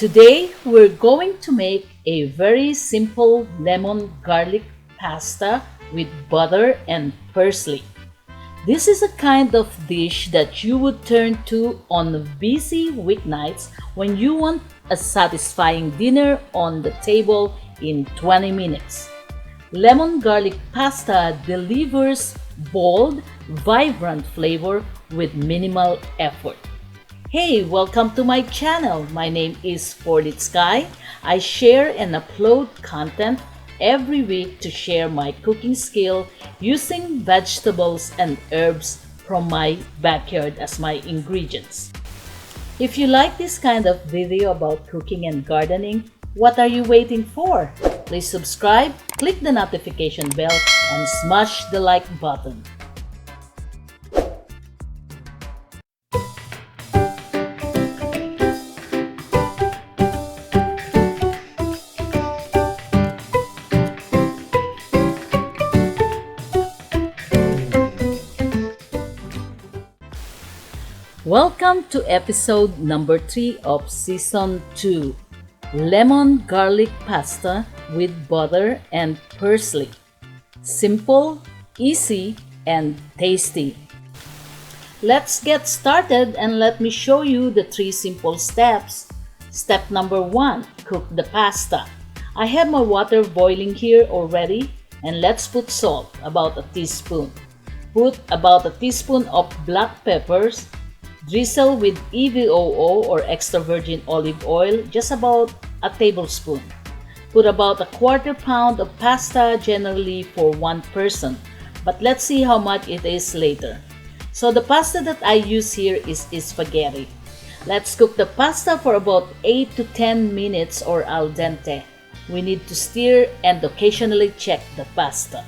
Today we're going to make a very simple lemon garlic pasta with butter and parsley. This is a kind of dish that you would turn to on busy weeknights when you want a satisfying dinner on the table in 20 minutes. Lemon garlic pasta delivers bold, vibrant flavor with minimal effort. Hey, welcome to my channel. My name is Forlitz Sky. I share and upload content every week to share my cooking skill using vegetables and herbs from my backyard as my ingredients. If you like this kind of video about cooking and gardening, what are you waiting for? Please subscribe, click the notification bell, and smash the like button. Welcome to episode number 3 of season 2, lemon garlic pasta with butter and parsley. Simple, easy, and tasty. Let's get started and let me show you the 3 simple steps. Step number 1, cook the pasta. I have my water boiling here already, and let's put salt, about a teaspoon. Put about a teaspoon of black peppers. Drizzle with EVOO or extra virgin olive oil, just about a tablespoon. Put about a quarter pound of pasta, generally for one person, but let's see how much it is later. So the pasta that I use here is spaghetti. Let's cook the pasta for about 8 to 10 minutes or al dente. We need to stir and occasionally check the pasta.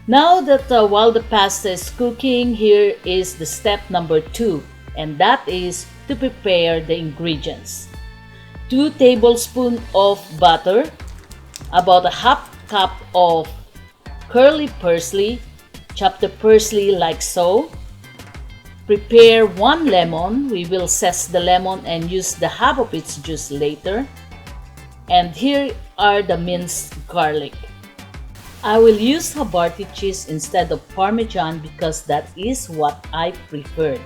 Now that while the pasta is cooking, here is the step number 2, and that is to prepare the ingredients. 2 tablespoons of butter, about a half cup of curly parsley, chop the parsley like so. Prepare 1 lemon, we will zest the lemon and use the half of its juice later. And here are the minced garlic. I will use Havarti cheese instead of Parmesan because that is what I preferred.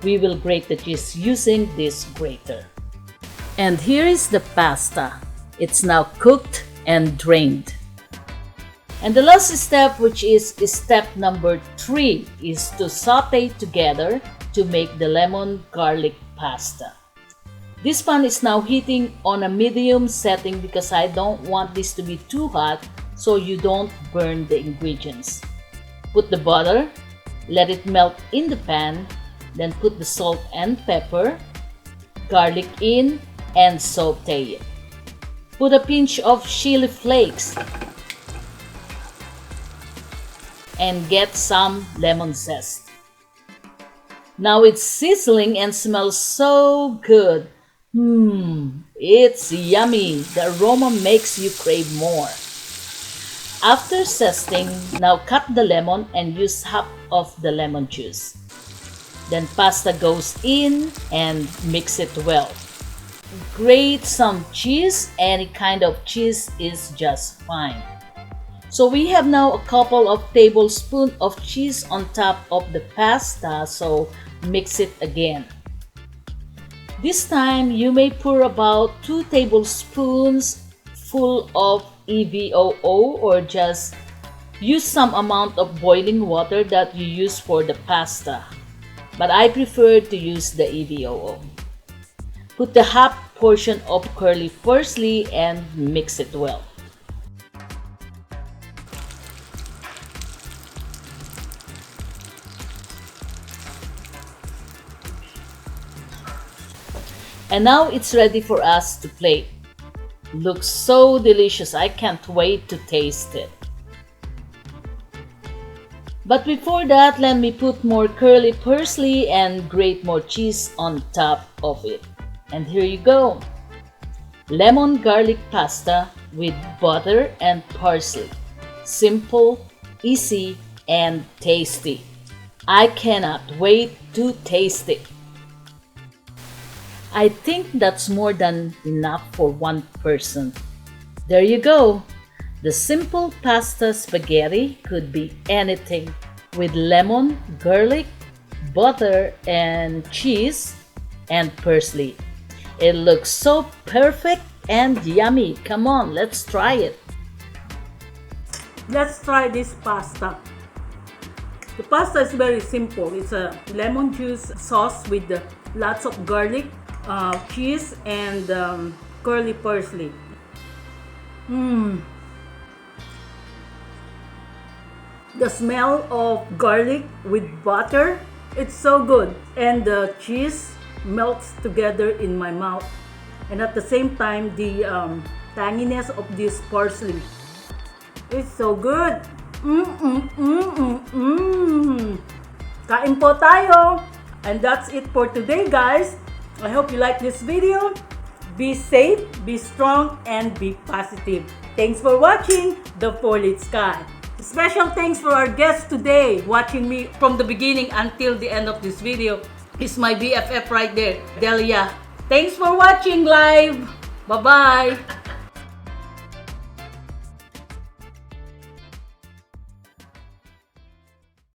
We will grate the cheese using this grater. And here is the pasta. It's now cooked and drained. And the last step, which is step number 3, is to saute together to make the lemon garlic pasta. This pan is now heating on a medium setting because I don't want this to be too hot so you don't burn the ingredients. Put the butter, let it melt in the pan, then put the salt and pepper, garlic in, and saute it. Put a pinch of chili flakes and get some lemon zest. Now it's sizzling and smells so good. It's yummy. The aroma makes you crave more. After zesting, now cut the lemon and use half of the lemon juice. Then pasta goes in and mix it well. Grate some cheese. Any kind of cheese is just fine. So we have now a couple of tablespoons of cheese on top of the pasta, so mix it again. This time you may pour about 2 tablespoons full of EVOO or just use some amount of boiling water that you use for the pasta. But I prefer to use the EVOO. Put the half portion of curly parsley and mix it well. And now it's ready for us to plate. Looks so delicious. I can't wait to taste it. But before that, let me put more curly parsley and grate more cheese on top of it. And here you go. Lemon garlic pasta with butter and parsley. Simple, easy, and tasty. I cannot wait to taste it. I think that's more than enough for one person. There you go. The simple pasta spaghetti could be anything with lemon, garlic, butter, and cheese and parsley. It looks so perfect and yummy. Come on, let's try it. Let's try this pasta. The pasta is very simple. It's a lemon juice sauce with lots of garlic, cheese, and curly parsley. The smell of garlic with butter, it's so good. And the cheese melts together in my mouth. And at the same time, the tanginess of this parsley. It's so good. Kain po tayo. And that's it for today, guys. I hope you like this video. Be safe, be strong, and be positive. Thanks for watching the Forlitz Sky. Special thanks for our guest today, watching me from the beginning until the end of this video. Is my BFF right there, Delia. Thanks for watching live. Bye-bye.